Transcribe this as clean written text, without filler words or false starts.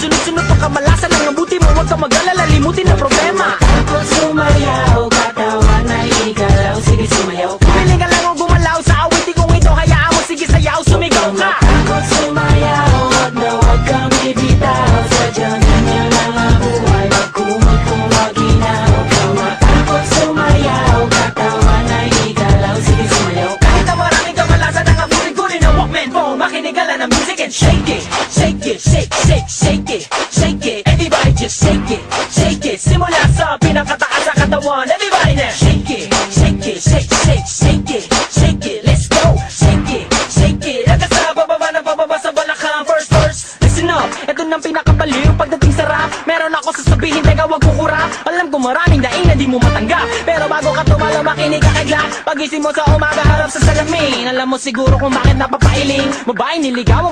Sunod-sunod pa kamalasan ang mabuti mo. Huwag ka mag-alala, limutin ang problema. Takot sumayaw, katawan ay igalaw. Sige sumayaw ka. Piling ka lang o gumalaw sa awitin kong ito. Hayaan mo, sige sayaw, sumigaw ka. Takot sumayaw, wag na wag kang bibitaw. Sadyang ganyan lang ang buhay, magkumot kung maginaw. Huwag kang matakot sumayaw, katawan ay igalaw. Sige sumayaw ka. Kahit na maraming kamalasan ang abutin ko rin ang Walkman phone. Makinig ka lang ng music and shake it. Shake it, shake, shake, shake it. Shake it, everybody just shake it. Shake it, simula sa pinakataas sa katawan. Everybody now shake it, shake it, shake, shake, shake it. Shake it, let's go. Shake it, shake it. Hanggang sa bababa na bababa sa balakang. First verse, listen up. Ito nang pinakabaliw pagdating sa rap. Meron ako sasabihin, teka wag kukurap. Alam ko maraming daing na di mo matanggap. Pero bago ka tumalo, makinig ka kay Glock. Pagising mo sa umaga, harap sa salamin. Alam mo siguro kung bakit napapailing. Babae niligaw